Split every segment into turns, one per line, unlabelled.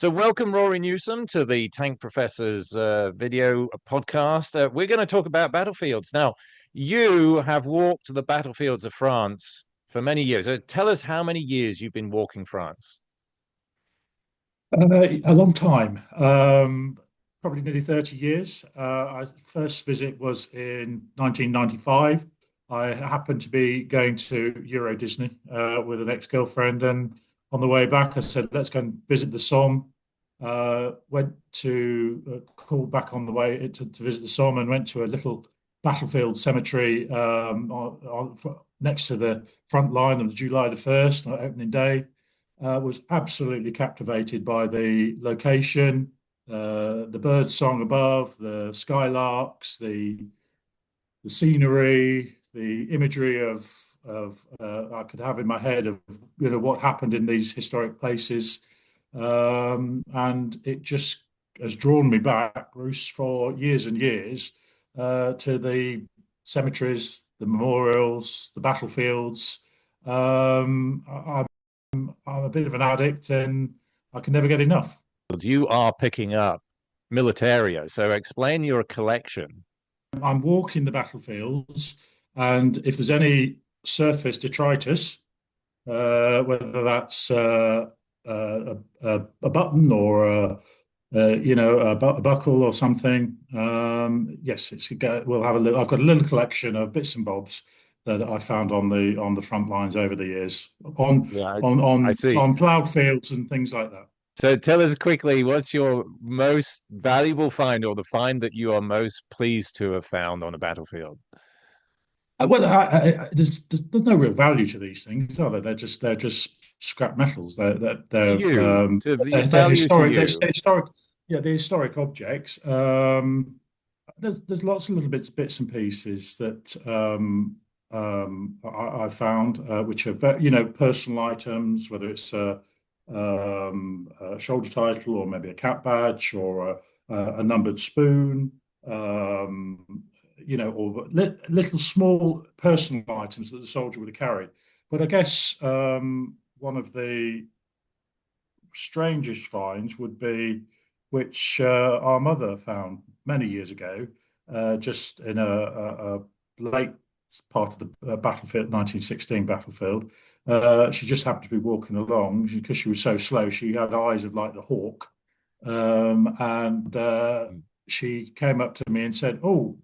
So, welcome, Rory Newsome, to the Tank Professor's video podcast. We're going to talk about battlefields. Now, you have walked the battlefields of France for many years. Tell us how many years you've been walking France.
A long time, probably nearly 30 years. I first visit was in 1995. I happened to be going to Euro Disney with an ex-girlfriend, and on the way back, I said, "Let's go and visit the Somme." Went to called back on the way to visit the Somme, and went to a little battlefield cemetery next to the front line of July the 1st, opening day. Was absolutely captivated by the location, the bird song above, the skylarks, the scenery, the imagery of I could have in my head of what happened in these historic places, and it just has drawn me back, Bruce, for years and years to the cemeteries, the memorials, the battlefields. I'm a bit of an addict and I can never get enough.
You are picking up militaria, so explain your collection.
I'm walking the battlefields, and if there's any surface detritus, whether that's a button or a buckle or something, yes, we'll have a look. I've got a little collection of bits and bobs that I found on the front lines over the years, on
Yeah,
on
I
on
see.
on ploughed fields and things like that.
So tell us quickly, what's your most valuable find or the find that you are most pleased to have found on a battlefield?
There's no real value to these things, are there? They're just scrap metals.
To you, to the
They're
value to
historic.
you.
They're historic. Yeah, they're historic objects. There's lots of little bits and pieces that I found, which are personal items, whether it's a shoulder title or maybe a cap badge or a numbered spoon. Or little small personal items that the soldier would have carried. But I guess one of the strangest finds would be, which our mother found many years ago, just in a late part of the battlefield, 1916 battlefield. She just happened to be walking along because she was so slow. She had eyes of like the hawk, and she came up to me and said, "Oh,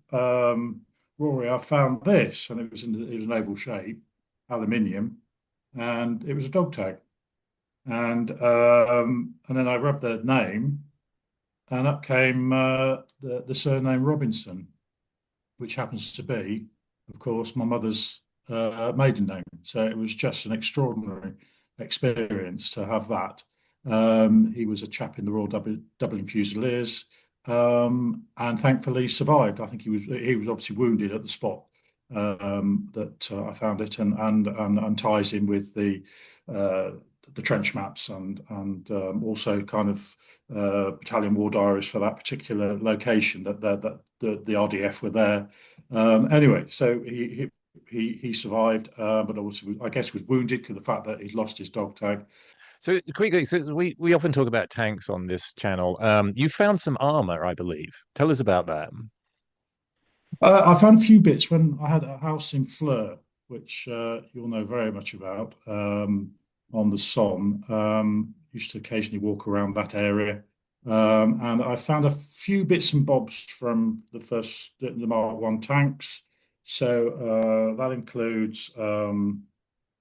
Rory, I found this," and it was an oval shape, aluminium, and it was a dog tag. And then I rubbed the name, and up came the surname Robinson, which happens to be, of course, my mother's maiden name. So it was just an extraordinary experience to have that. He was a chap in the Royal Dublin Fusiliers, and thankfully survived. I think he was obviously wounded at the spot that I found it, and ties in with the trench maps and also kind of battalion war diaries for that particular location that the RDF were there. Anyway, so he survived, but also I guess was wounded because of the fact that he'd lost his dog tag.
So quickly, so we often talk about tanks on this channel. You found some armor, I believe. Tell us about that.
I found a few bits when I had a house in Flers, which you'll know very much about, on the Somme. Used to occasionally walk around that area. And I found a few bits and bobs from the Mark One tanks. So that includes,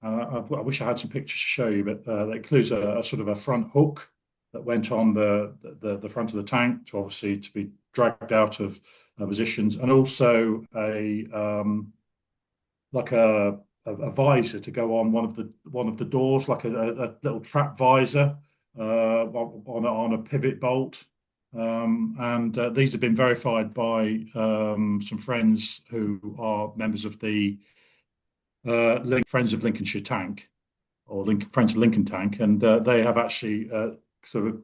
I wish I had some pictures to show you, but that includes a sort of a front hook that went on the front of the tank to be dragged out of positions, and also like a visor to go on one of the doors, like a little trap visor on a pivot bolt. And these have been verified by some friends who are members of the Friends of Lincolnshire Tank, or Friends of Lincoln Tank, and they have actually sort of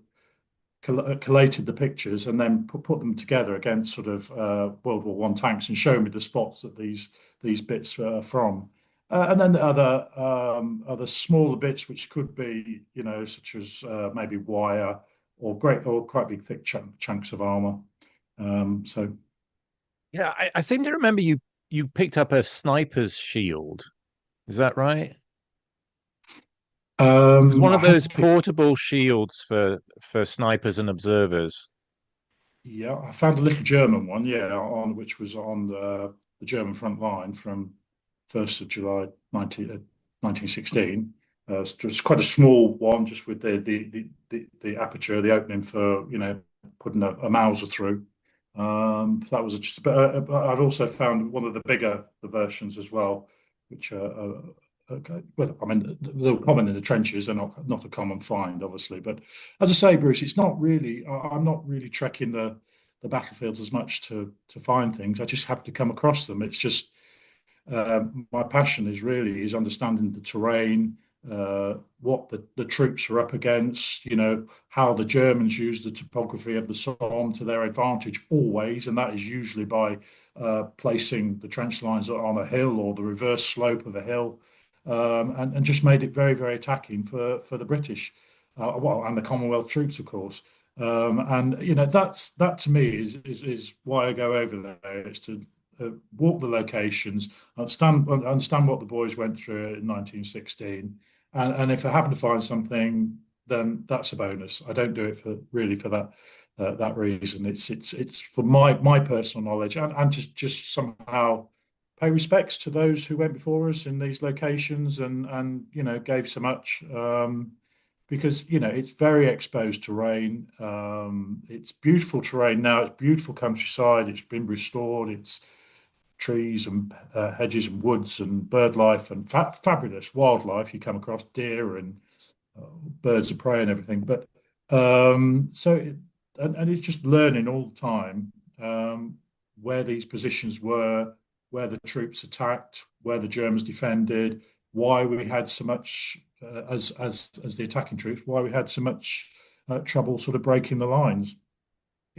collated the pictures and then put them together against sort of World War One tanks and shown me the spots that these bits were from. And then the other smaller bits, which could be, such as maybe wire or quite big thick chunks of armor. So
Yeah, I seem to remember you picked up a sniper's shield. Is that right? It was one
I
of those
have picked.
portable shields for snipers and observers.
Yeah, I found a little German one. Yeah, on which was on the German front line from 1st of July 1916. It's quite a small one, just with the aperture, the opening for putting a Mauser through. That was just. But I've also found one of the bigger the versions as well, which okay. Well, I mean, they're common in the trenches. They're not a common find, obviously. But as I say, Bruce, it's not really. I'm not really trekking the battlefields as much to find things. I just happen to come across them. It's just my passion is understanding the terrain, what the troops are up against, how the Germans use the topography of the Somme to their advantage always, and that is usually by placing the trench lines on a hill or the reverse slope of a hill, and just made it very, very attacking for the British, well, and the Commonwealth troops, of course. And that to me is why I go over there. It's to walk the locations, understand what the boys went through in 1916, and if I happen to find something, then that's a bonus. I don't do it for that reason. It's for my personal knowledge, and to just somehow pay respects to those who went before us in these locations, and gave so much. Because it's very exposed terrain. It's beautiful terrain now. It's beautiful countryside. It's been restored. It's trees and hedges and woods and bird life and fabulous wildlife. You come across deer and birds of prey and everything. But and it's just learning all the time, where these positions were, where the troops attacked, where the Germans defended, why we had so much as the attacking troops, why we had so much trouble sort of breaking the lines.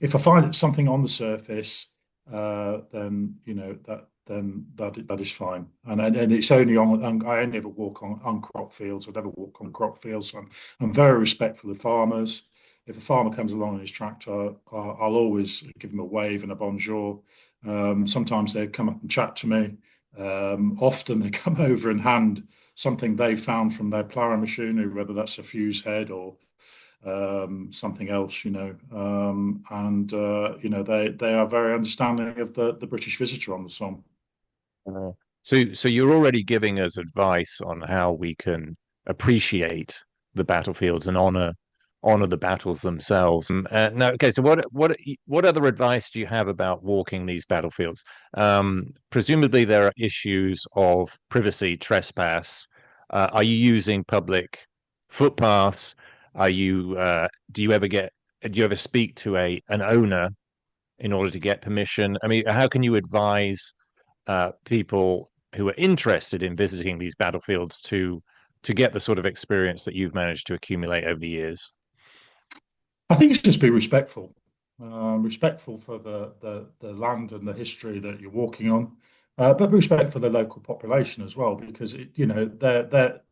If I find something on the surface, then that is fine, and it's only on. I only ever walk on crop fields. I never walk on crop fields. So I'm very respectful of farmers. If a farmer comes along on his tractor, I'll always give him a wave and a bonjour. Sometimes they come up and chat to me. Often they come over and hand something they found from their ploughing machinery, whether that's a fuse head or something else, they are very understanding of the British visitor on the Somme.
Uh, so you're already giving us advice on how we can appreciate the battlefields and honor the battles themselves. Now, okay. So what other advice do you have about walking these battlefields? Presumably there are issues of privacy, trespass. Are you using public footpaths? Are you do you ever speak to an owner in order to get permission? I mean, how can you advise people who are interested in visiting these battlefields to get the sort of experience that you've managed to accumulate over the years?
I think it's just be respectful, respectful for the land and the history that you're walking on, but respect for the local population as well, because the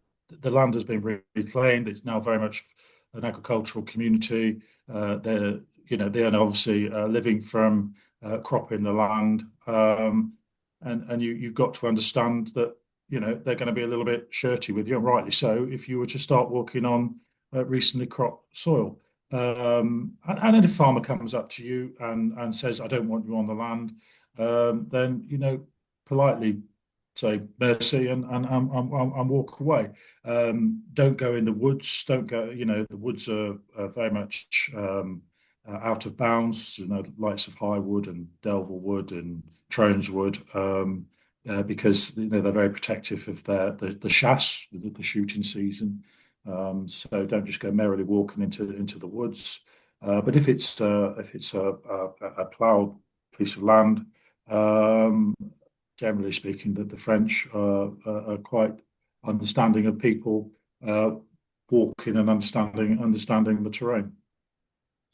land has been reclaimed. It's now very much an agricultural community. They're obviously living from cropping the land, and you've got to understand that they're going to be a little bit shirty with you, and rightly so, if you were to start walking on recently cropped soil. And then if a farmer comes up to you and says, "I don't want you on the land," then politely say mercy and walk away. Don't go in the woods. Don't go. The woods are very much out of bounds. Likes of Highwood and Delville Wood and Trones Wood, because they're very protective of the chasse, the shooting season. So don't just go merrily walking into the woods. But if it's a ploughed piece of land, generally speaking, that the French are quite understanding of people walking and understanding the terrain.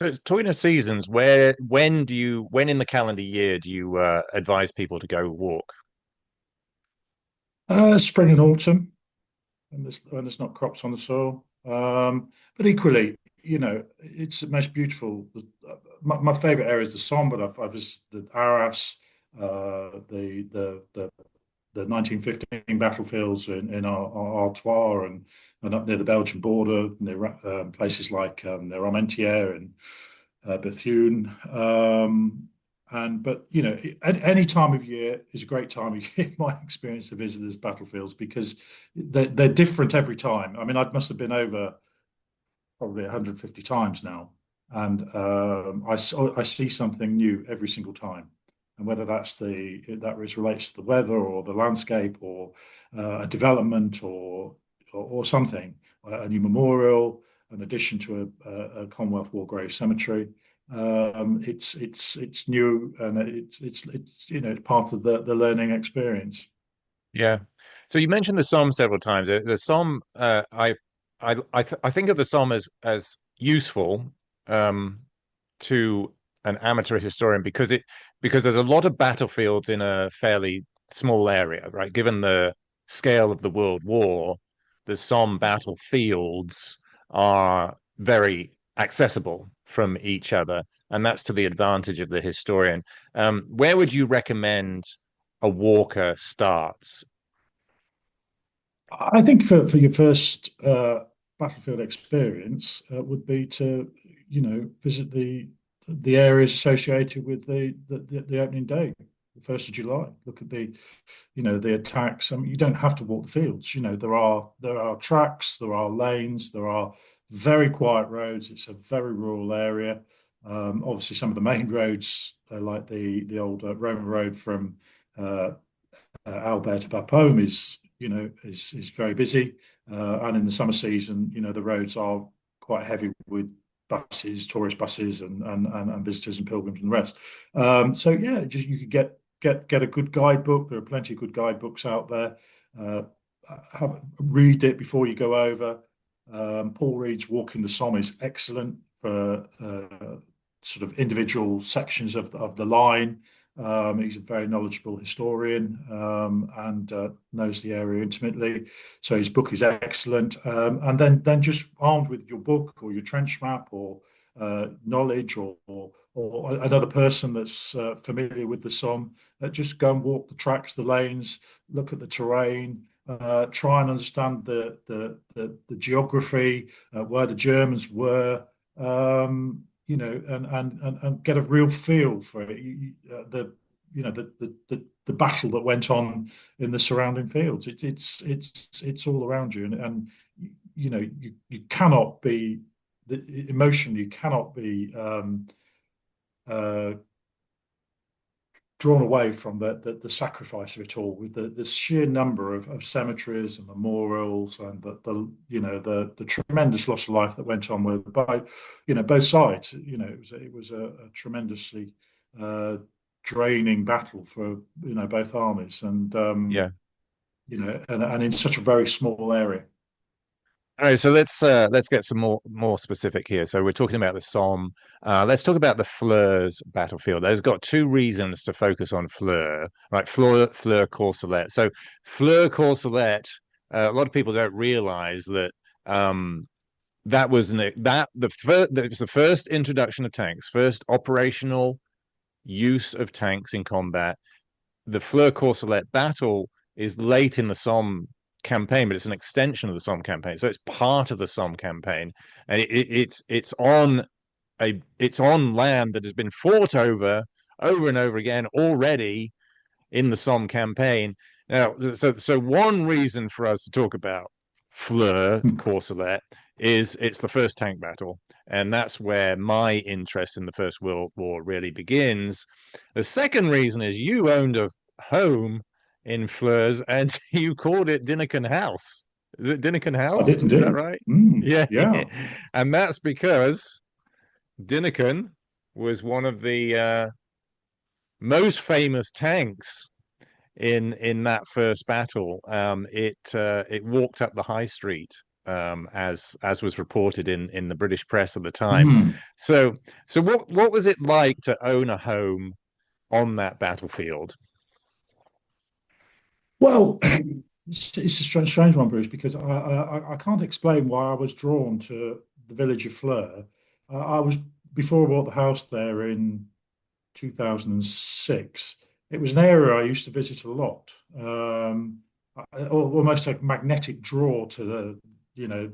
So talking of seasons, when in the calendar year do you advise people to go walk?
Spring and autumn, when there's not crops on the soil. But equally, it's the most beautiful. My favorite area is the Sambre. I've visited Arras, the 1915 battlefields in Artois and up near the Belgian border, near places like near Armentières and Bethune. But any time of year is a great time of year, in my experience, to visit these battlefields because they're different every time. I mean, I must have been over probably 150 times now, and I see something new every single time. And whether relates to the weather or the landscape or a development or something, a new memorial, an addition to a Commonwealth War Graves cemetery. It's new and it's part of the learning experience.
Yeah. So you mentioned the Somme several times. The Somme, I think of the Somme as useful um, to an amateur historian because there's a lot of battlefields in a fairly small area, right? Given the scale of the World War, the Somme battlefields are very accessible from each other, and that's to the advantage of the historian. Where would you recommend a walker starts?
I think for your first battlefield experience would be to visit the areas associated with the opening day, the 1st of July. Look at the attacks. I mean, you don't have to walk the fields. There are tracks, there are lanes, there are very quiet roads. It's a very rural area. Obviously, some of the main roads, like the old Roman road from Albert to Bapaume, is very busy. And in the summer season, the roads are quite heavy with buses, tourist buses, and visitors and pilgrims and the rest. So yeah, just you could get a good guidebook. There are plenty of good guidebooks out there. Read it before you go over. Paul Reed's Walking the Somme is excellent for sort of individual sections of the line. He's a very knowledgeable historian and knows the area intimately. So his book is excellent. And then just armed with your book or your trench map or knowledge or another person that's familiar with the Somme, just go and walk the tracks, the lanes, look at the terrain. Try and understand the geography, where the Germans were, and get a real feel for it. The battle that went on in the surrounding fields. It's all around you, and you cannot be emotionally, you cannot be uh, drawn away from the sacrifice of it all, with the sheer number of cemeteries and memorials and the tremendous loss of life that went on with both sides. It was a tremendously draining battle for both armies, and
Yeah.
and in such a very small area.
All right, so let's get some more specific here. So we're talking about the Somme. Let's talk about the Flers battlefield. There's got two reasons to focus on Flers, right? Flers, Courcelette. So Flers, Courcelette. A lot of people don't realize that that was it was the first introduction of tanks, first operational use of tanks in combat. The Flers Courcelette battle is late in the Somme campaign, but it's an extension of the Somme campaign. So it's part of the Somme campaign, and it's on land that has been fought over and over again already in the Somme campaign. Now, so one reason for us to talk about Flers Courcelette is it's the first tank battle, and that's where my interest in the First World War really begins. The second reason is you owned a home in Flers and you called it Dinnican House. Is it Dinnican
I
House?
did
Is that
indeed.
right?
Mm,
Yeah.
yeah.
And that's because Dinnican was one of the most famous tanks in that first battle. It walked up the high street, as was reported in the British press at the time.
Mm.
So what was it like to own a home on that battlefield?
Well, it's a strange one, Bruce, because I can't explain why I was drawn to the village of Flers. I was before I bought the house there in 2006. It was an area I used to visit a lot. Almost a magnetic draw to the,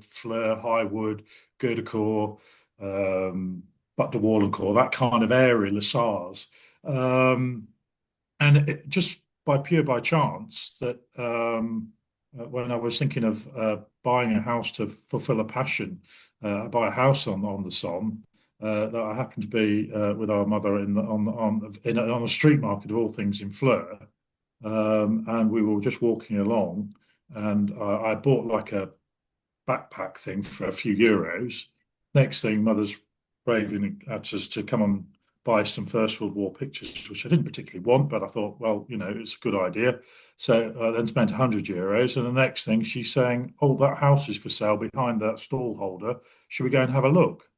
Flers, Highwood, Goerdecourt, but de Wallencourt, that kind of area, Les Sars. And just by chance that when I was thinking of buying a house to fulfill a passion, buy a house on the Somme, that I happened to be with our mother on a street market of all things in Flers, and we were just walking along, and I bought like a backpack thing for a few euros. Next thing, mother's raving at us to come and buy some First World War pictures, which I didn't particularly want, but I thought, well, it's a good idea. So I then spent 100 euros. And the next thing she's saying, oh, that house is for sale behind that stall holder. Should we go and have a look?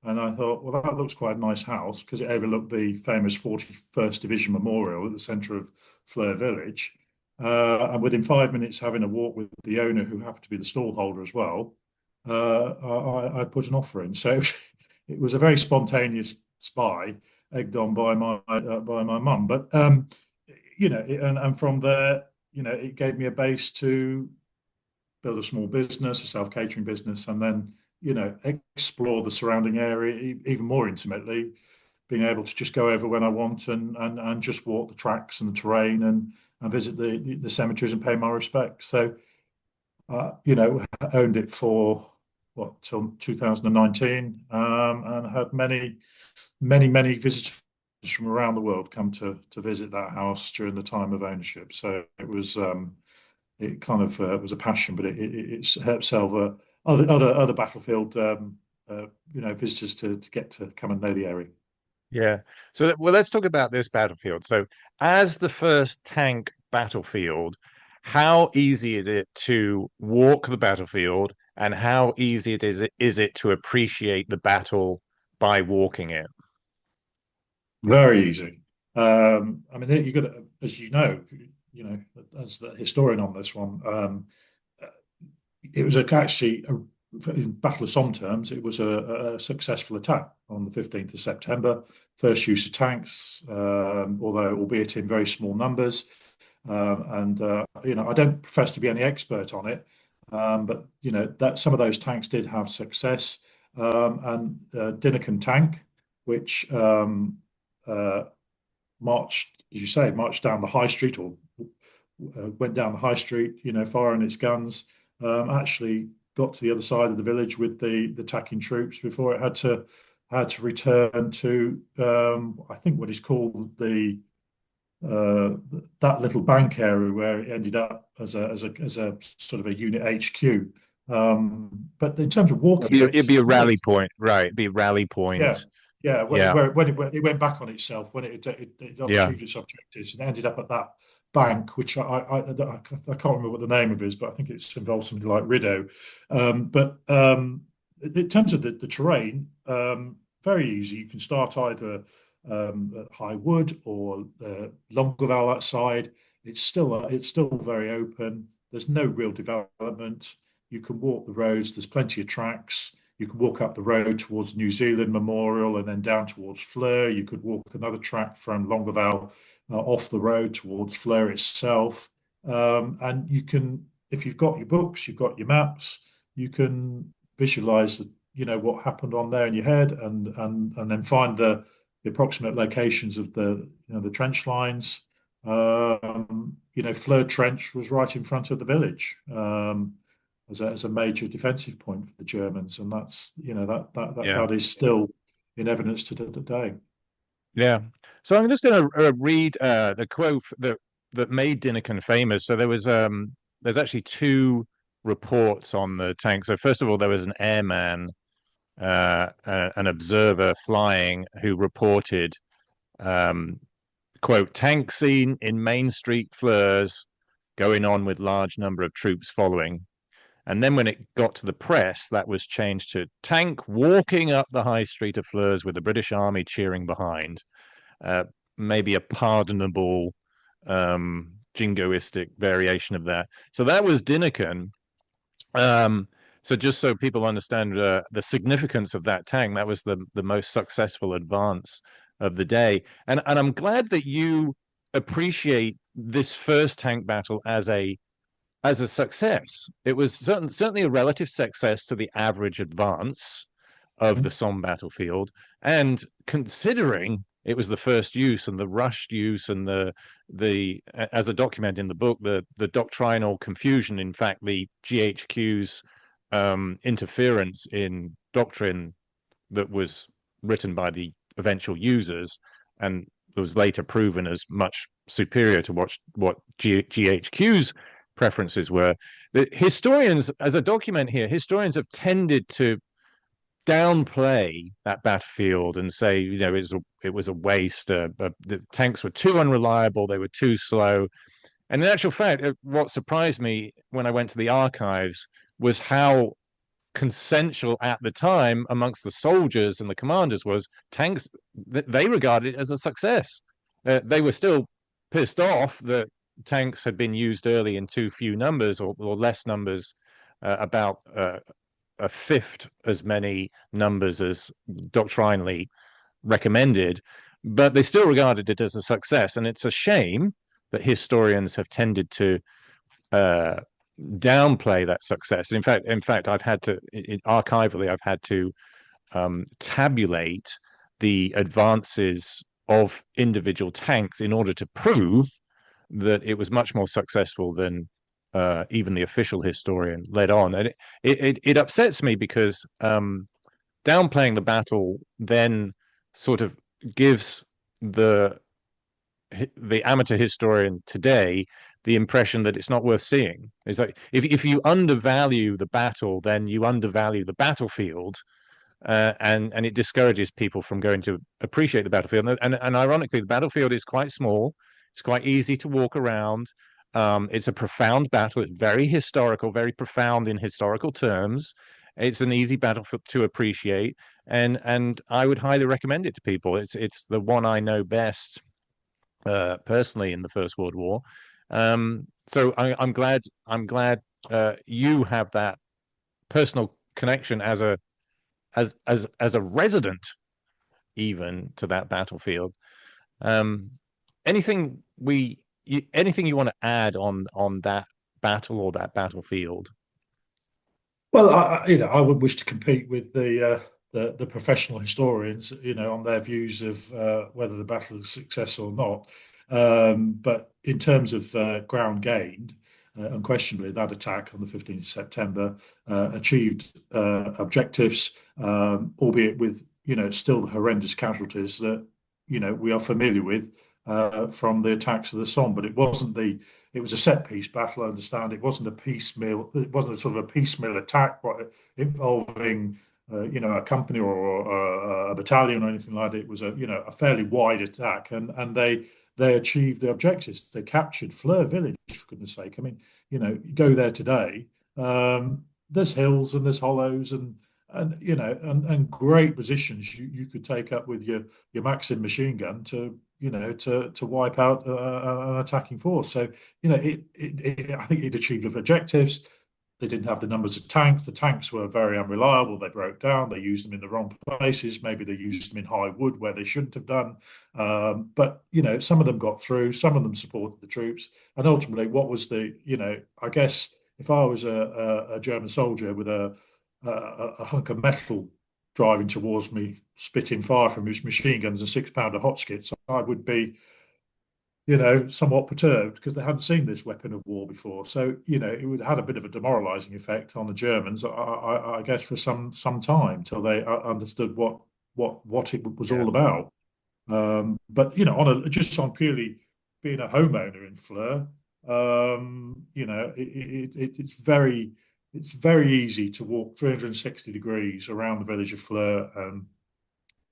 And I thought, well, that looks quite a nice house because it overlooked the famous 41st Division Memorial at the centre of Flers village. And within 5 minutes, having a walk with the owner, who happened to be the stall holder as well, I put an offer in. So it was a very spontaneous buy, egged on by my mum. But and from there, it gave me a base to build a small business, a self-catering business, and then explore the surrounding area even more intimately, being able to just go over when I want and just walk the tracks and the terrain and visit the cemeteries and pay my respects. So, owned it for till 2019, and had many visitors from around the world come to visit that house during the time of ownership. So it was it kind of was a passion, but it helped serve other battlefield visitors to get to come and know the area.
Yeah. So, well, let's talk about this battlefield. So, as the first tank battlefield, how easy is it to walk the battlefield, and how easy is it to appreciate the battle by walking it?
Very easy. I mean, you got to, as as the historian on this one, it was actually in Battle of Somme terms, it was a successful attack on the 15th of September. First use of tanks, although albeit in very small numbers. I don't profess to be any expert on it, but that some of those tanks did have success. And Dynacon tank, which marched, as you say, marched down the high street, or went down the high street, firing its guns. Actually got to the other side of the village with the attacking troops before it had to return to I think what is called that little bank area where it ended up as a sort of a unit HQ. But in terms of walking
It'd be a
yeah,
rally point, right? It'd be a rally point.
yeah, yeah.
Yeah,
When it went back on itself, when it
yeah,
achieved its objectives, and ended up at that bank, which I can't remember what the name of it is, but I think it involves something like Rideau. But in terms of the terrain, very easy. You can start either at High Wood or Longueval outside. It's still very open. There's no real development. You can walk the roads. There's plenty of tracks. You could walk up the road towards New Zealand Memorial and then down towards Flers. You could walk another track from Longueval off the road towards Flers itself. And you can, if you've got your books, you've got your maps, you can visualize what happened on there in your head, and then find the approximate locations of the trench lines. Fleur Trench was right in front of the village. As a major defensive point for the Germans, and that's
yeah,
that is still in evidence to today.
yeah. So I'm just going to read the quote that made Dynacon famous. So there's actually two reports on the tank. So first of all, there was an airman, an observer flying, who reported, quote, tank seen in Main Street, Flers, going on with large number of troops following. And then when it got to the press, that was changed to tank walking up the high street of Flers with the British Army cheering behind. Maybe a pardonable jingoistic variation of that. So that was Dynacon. So just so people understand the significance of that tank, that was the most successful advance of the day. And I'm glad that you appreciate this first tank battle as a success. It was certainly a relative success to the average advance of the Somme battlefield, and considering it was the first use and the rushed use and the as a document in the book, the doctrinal confusion, in fact, the GHQ's interference in doctrine that was written by the eventual users and was later proven as much superior to what GHQ's preferences were. The historians, as a document here, historians have tended to downplay that battlefield and say, it was a waste. The tanks were too unreliable. They were too slow. And in actual fact, what surprised me when I went to the archives was how consensual at the time amongst the soldiers and the commanders was tanks. They regarded it as a success. They were still pissed off that tanks had been used early in too few numbers or less numbers, about a fifth as many numbers as doctrinally recommended, but they still regarded it as a success. And it's a shame that historians have tended to downplay that success. In fact, I've had to archivally, I've had to tabulate the advances of individual tanks in order to prove that it was much more successful than even the official historian led on. And it upsets me because downplaying the battle then sort of gives the amateur historian today the impression that it's not worth seeing. It's like if you undervalue the battle, then you undervalue the battlefield, and it discourages people from going to appreciate the battlefield. And ironically, the battlefield is quite small. It's quite easy to walk around. It's a profound battle. It's very historical, very profound in historical terms. It's an easy battle to appreciate, and I would highly recommend it to people. It's the one I know best personally in the First World War. So I'm glad you have that personal connection as a resident even to that battlefield. Um, anything anything you want to add on that battle or that battlefield?
Well, I would wish to compete with the professional historians, on their views of whether the battle is a success or not. But in terms of ground gained, unquestionably, that attack on the 15th of September achieved objectives, albeit with, still the horrendous casualties that, we are familiar with from the attacks of the Somme. But it was a set piece battle, I understand. It wasn't a sort of a piecemeal attack involving a company or a battalion or anything like that. It was a fairly wide attack, and they achieved the objectives. They captured Flers village, for goodness sake. I mean, you go there today. There's hills and there's hollows and great positions you could take up with your Maxim machine gun to wipe out an attacking force. So I think it achieved the objectives. They didn't have the numbers of tanks. The tanks were very unreliable. They broke down. They used them in the wrong places. Maybe they used them in high wood where they shouldn't have done. But some of them got through. Some of them supported the troops. And ultimately, what was I guess if I was a German soldier with a hunk of metal driving towards me, spitting fire from his machine guns and 6 pounder hot skits, I would be somewhat perturbed because they hadn't seen this weapon of war before. So, it would have had a bit of a demoralizing effect on the Germans, I guess, for some time till they understood what it was all about. But, just on purely being a homeowner in Flers, it's very easy to walk 360 degrees around the village of Flers and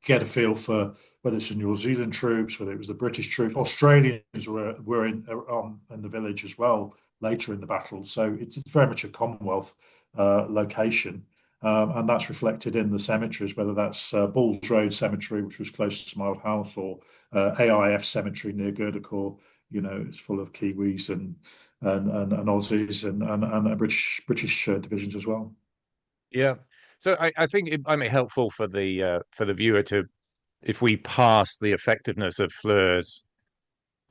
get a feel for whether it's the New Zealand troops, whether it was the British troops. Australians were in the village as well later in the battle. So it's very much a Commonwealth location. And that's reflected in the cemeteries, whether that's Bulls Road Cemetery, which was close to my old house, or AIF Cemetery near Gerdecourt. It's full of Kiwis and Aussies and British divisions as well.
Yeah. So I think it might be helpful for the viewer to, if we pass the effectiveness of Flers,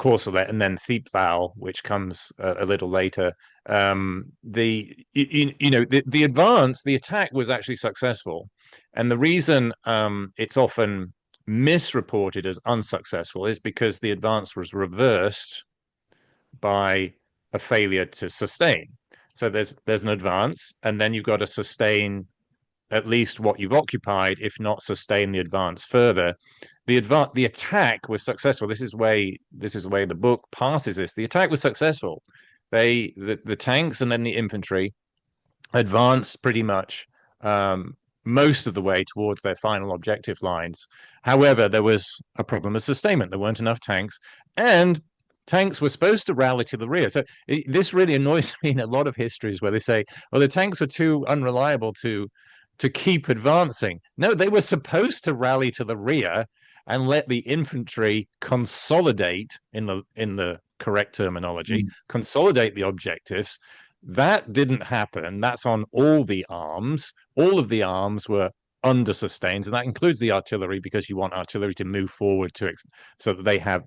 Courcelette, and then Thiepvall, which comes a little later, the advance, the attack was actually successful, and the reason it's often misreported as unsuccessful is because the advance was reversed by a failure to sustain. So there's an advance, and then you've got to sustain at least what you've occupied, if not sustain the advance further. The attack was successful. This is the way the book passes this. The attack was successful. The tanks and then the infantry advanced pretty much most of the way towards their final objective lines. However, there was a problem of sustainment. There weren't enough tanks, and tanks were supposed to rally to the rear. So this really annoys me in a lot of histories where they say, well, the tanks were too unreliable to keep advancing. No, they were supposed to rally to the rear and let the infantry consolidate, in the correct terminology, consolidate the objectives. That didn't happen. That's on all the arms. All of the arms were under sustained, and that includes the artillery, because you want artillery to move forward so that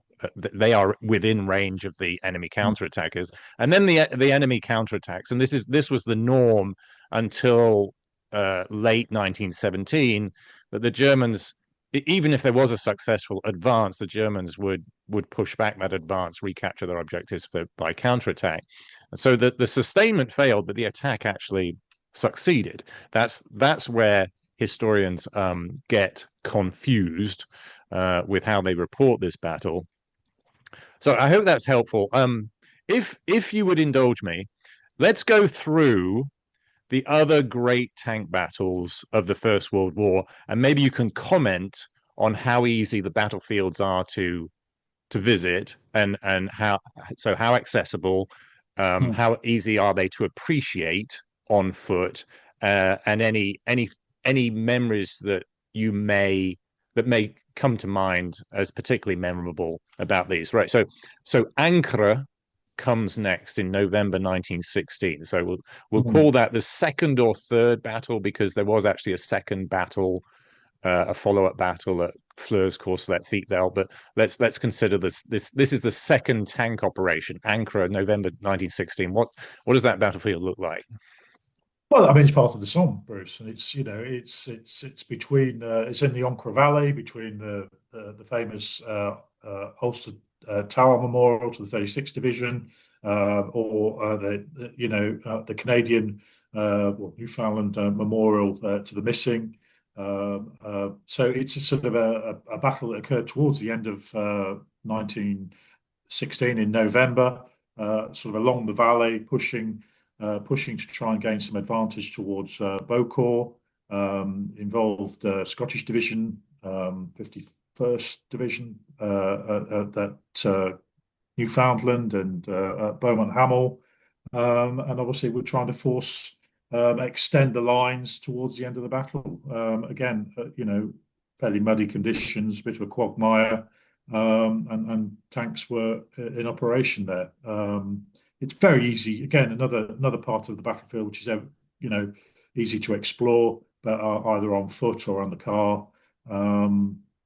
they are within range of the enemy counterattackers. And then the enemy counterattacks, and this was the norm until late 1917, that the Germans, even if there was a successful advance, the Germans would push back that advance, recapture their objectives by counterattack. And so the sustainment failed, but the attack actually succeeded. That's where historians get confused with how they report this battle. So I hope that's helpful. If you would indulge me, let's go through the other great tank battles of the First World War, and maybe you can comment on how easy the battlefields are to visit, and how accessible, how easy are they to appreciate on foot, and any memories that may come to mind as particularly memorable about these. Right. So Ancre comes next in November 1916. So we'll call that the second or third battle, because there was actually a second battle, a follow-up battle at Flers, Courcelette, Thiepvall. But let's consider this is the second tank operation, Ancre, November 1916. What does that battlefield look like?
Well, I mean, it's part of the Somme, Bruce, and it's between it's in the Ancre Valley, between the famous Ulster Tower Memorial to the 36th Division, or the Canadian Newfoundland Memorial to the missing. So it's a sort of a battle that occurred towards the end of 1916 in November, sort of along the valley, pushing to try and gain some advantage towards Beaucourt. Involved Scottish Division, 51st Division at Newfoundland, and Bapaume and Hamel. And obviously we're trying to extend the lines towards the end of the battle. Again, fairly muddy conditions, a bit of a quagmire, and tanks were in operation there. It's very easy. Again, another part of the battlefield which is easy to explore, but either on foot or on the car.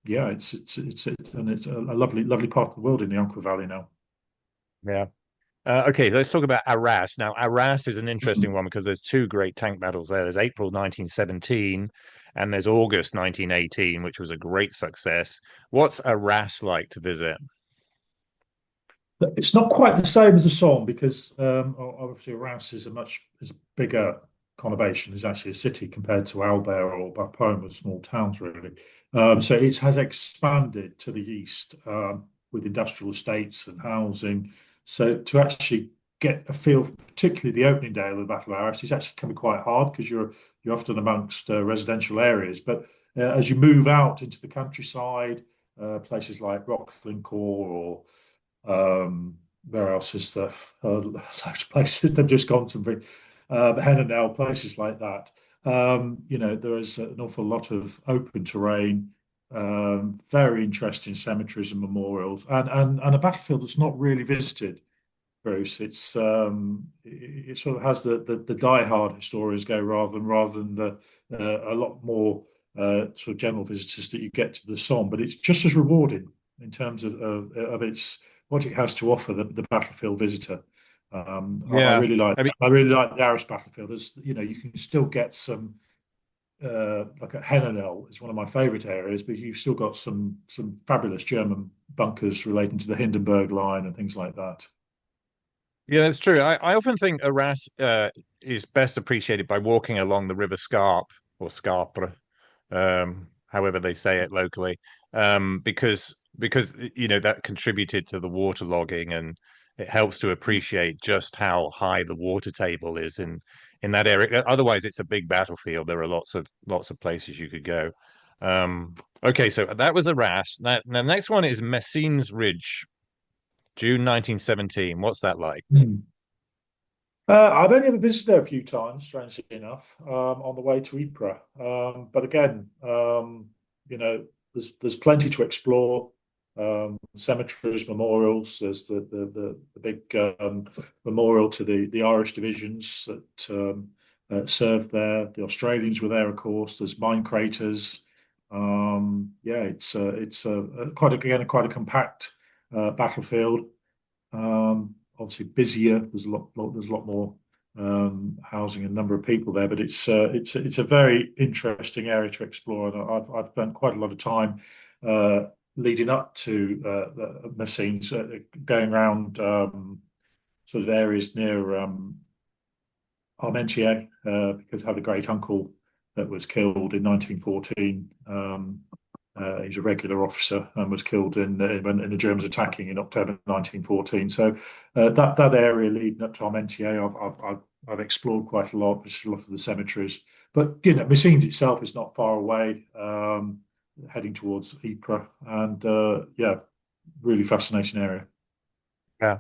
It's a lovely part of the world in the Ancre Valley now.
Yeah. Okay, let's talk about Arras. Now, Arras is an interesting one because there's two great tank battles there. There's April 1917 and there's August 1918, which was a great success. What's Arras like to visit?
It's not quite the same as the Somme, because obviously Arras is a bigger conurbation. It's actually a city compared to Albert or Bapaume, with small towns, really. So it has expanded to the east with industrial estates and housing. So to actually get a feel, particularly the opening day of the Battle of Arras, is actually can be quite hard, because you're often amongst residential areas. But as you move out into the countryside, places like Roquelincourt, or where else is there? Loads of places they've just gone to, Henenel, places like that. There is an awful lot of open terrain, very interesting cemeteries and memorials, and a battlefield that's not really visited. Bruce. It sort of has the die-hard historians go rather than the a lot more sort of general visitors that you get to the Somme, but it's just as rewarding in terms of its what it has to offer the battlefield visitor.
Yeah. I mean,
I really like the Arras battlefield. As you know, you can still get some like at Henenel is one of my favourite areas, but you've still got some fabulous German bunkers relating to the Hindenburg line and things like that.
yeah, that's true. I often think Arras is best appreciated by walking along the River Scarpe or Scarpe, however they say it locally, because that contributed to the waterlogging, and it helps to appreciate just how high the water table is in that area. Otherwise, it's a big battlefield. There are lots of places you could go. Okay, so that was Arras. Now, the next one is Messines Ridge, June 1917. What's that like?
Mm. I've only ever visited there a few times, strangely enough, on the way to Ypres. But again, you know, there's plenty to explore. Cemeteries, memorials. There's the big memorial to the Irish divisions that served there. The Australians were there, of course. There's mine craters. Yeah, it's quite a compact battlefield. Obviously busier. There's a lot more housing and number of people there, but it's a very interesting area to explore. And I've spent quite a lot of time leading up to Messines, going around sort of areas near Armentières, because I had a great uncle that was killed in 1914. He's a regular officer and was killed when the Germans attacking in October 1914. So that area leading up to Armentières, I've explored quite a lot, visited a lot of the cemeteries. But Messines itself is not far away, heading towards Ypres, and yeah, really fascinating area.
Yeah.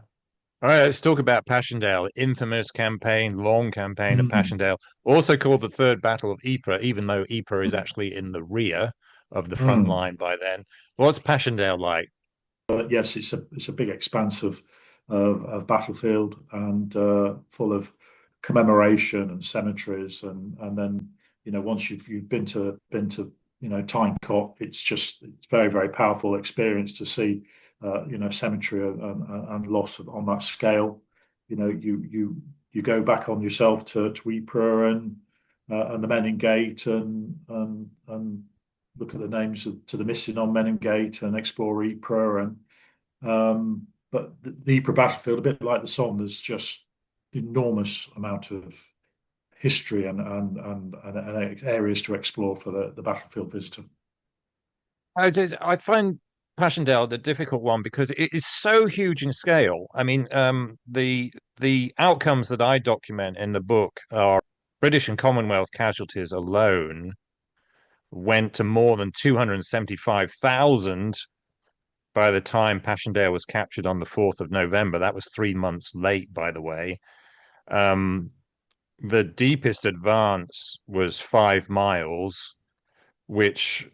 All right, let's talk about Passchendaele, infamous campaign, long campaign of
Mm.
Passchendaele, also called the Third Battle of Ypres, even though Ypres is actually in the rear of the front
Mm.
line by then. What's Passchendaele like?
But yes, it's a big expanse of battlefield and full of commemoration and cemeteries and then once you've been to Tyne it's very powerful experience to see cemetery and loss on that scale. You go back on yourself to Ypres and the Menin Gate and look at the names to the missing on Menin Gate and explore Ypres but the Ypres battlefield, a bit like the Somme, there's just enormous amount of history and areas to explore for the battlefield visitor.
I find Passchendaele the difficult one because it is so huge in scale. I mean, the outcomes that I document in the book are British and Commonwealth casualties alone went to more than 275,000 by the time Passchendaele was captured on the 4th of November. That was 3 months late, by the way. Um, the deepest advance was 5 miles, which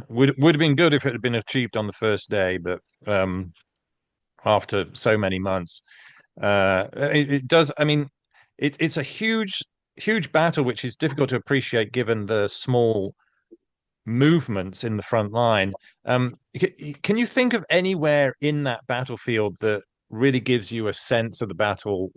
would have been good if it had been achieved on the first day, but after so many months, it does. I mean, it's a huge battle, which is difficult to appreciate given the small movements in the front line. Can you think of anywhere in that battlefield that really gives you a sense of the battle,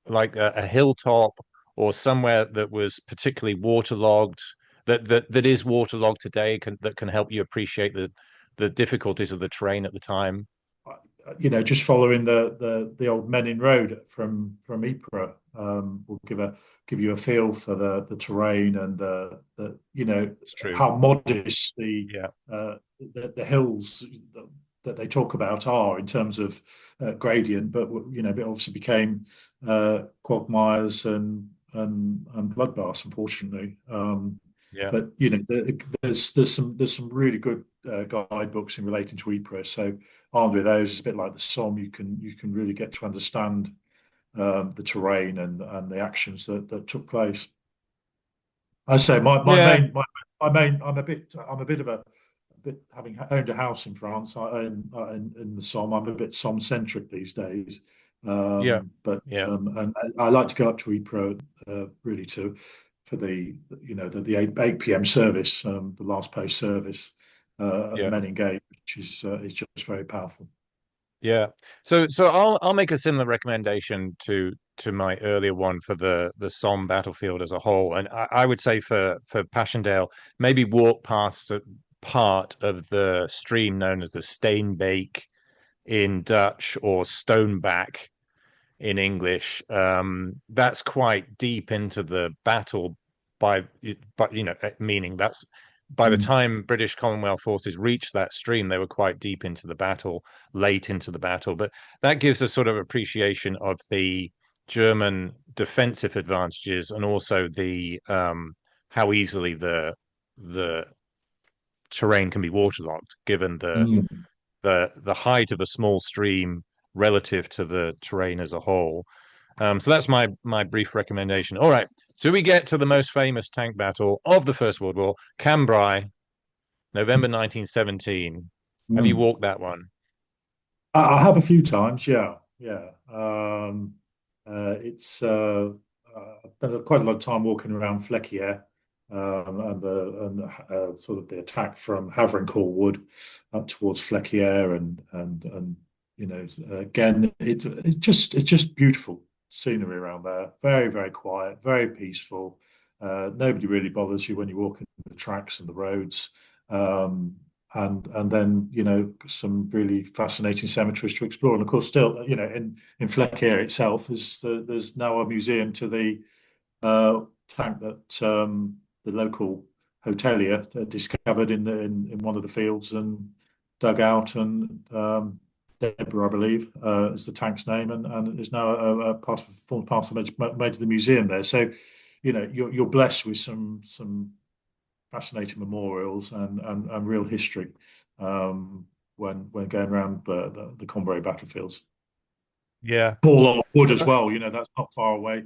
like a hilltop or somewhere that was particularly waterlogged, that is waterlogged today, that can help you appreciate the difficulties of the terrain at the time?
Just following the old Menin Road from Ypres will give you a feel for the terrain and
It's true.
how modest
Yeah.
the hills that they talk about are in terms of gradient, but it obviously became quagmires and bloodbaths, unfortunately.
Yeah.
But there's some really good guidebooks in relating to Ypres. So armed with those, it's a bit like the Somme. You can really get to understand the terrain and the actions that took place. I say my
Yeah.
main I'm a bit of a bit having owned a house in France, I own in the Somme. I'm a bit Somme centric these days,
Yeah.
but
Yeah.
and I like to go up to Ypres really to for the 8 p.m. service, the last post service at
Yeah.
Menin Gate, which is just very powerful.
Yeah. So I'll make a similar recommendation to my earlier one for the Somme battlefield as a whole. And I would say for Passchendaele, maybe walk past a part of the stream known as the Steenbeek in Dutch or Stoneback in English. That's quite deep into the battle but meaning that's by the
Mm.
time British Commonwealth forces reached that stream, they were quite deep into the battle, late into the battle. But that gives a sort of appreciation of the German defensive advantages and also the how easily the terrain can be waterlogged, given
Mm.
the height of a small stream relative to the terrain as a whole. So that's my brief recommendation. All right, so we get to the most famous tank battle of the First World War, Cambrai, November 1917. Have you
Mm.
walked that one?
I have a few times, yeah, yeah. It's I've spent quite a lot of time walking around Flequier, and sort of the attack from Havrincourt Wood up towards Flequier, and again, it's just beautiful scenery around there. Very, very quiet, very peaceful. Nobody really bothers you when you walk in the tracks and the roads. Um, and then some really fascinating cemeteries to explore. And of course, still in Flequier itself, there's now a museum to the tank that the local hotelier discovered in one of the fields and dug out, and Deborah, I believe, is the tank's name, and is now a part of forms part of made to the museum there. So, you're blessed with some fascinating memorials and real history when going around the Cambrai battlefields.
Yeah.
Paul Wood as well, that's not far away.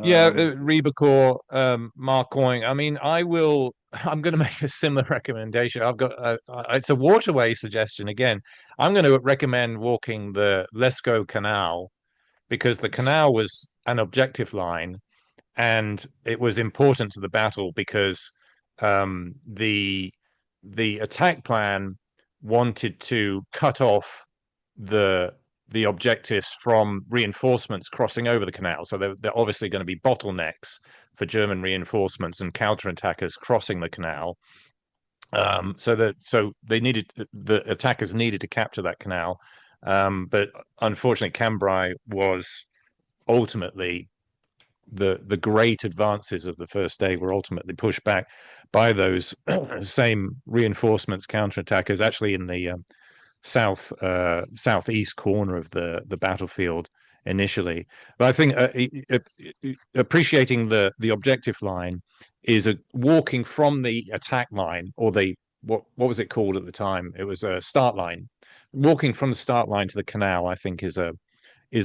Yeah,
Um,
Ribecourt, Marcoing. I mean, I will. I'm going to make a similar recommendation. I've got it's a waterway suggestion again. I'm going to recommend walking the Lescaut Canal because the canal was an objective line, and it was important to the battle because the attack plan wanted to cut off the the objectives from reinforcements crossing over the canal. So they're obviously going to be bottlenecks for German reinforcements and counterattackers crossing the canal. So they needed the attackers needed to capture that canal, but unfortunately, Cambrai was ultimately the great advances of the first day were ultimately pushed back by those same reinforcements, counterattackers, actually in the southeast corner of the battlefield initially. But I think appreciating the objective line is walking from the attack line or the what was it called at the time? It was a start line. Walking from the start line to the canal, I think, is a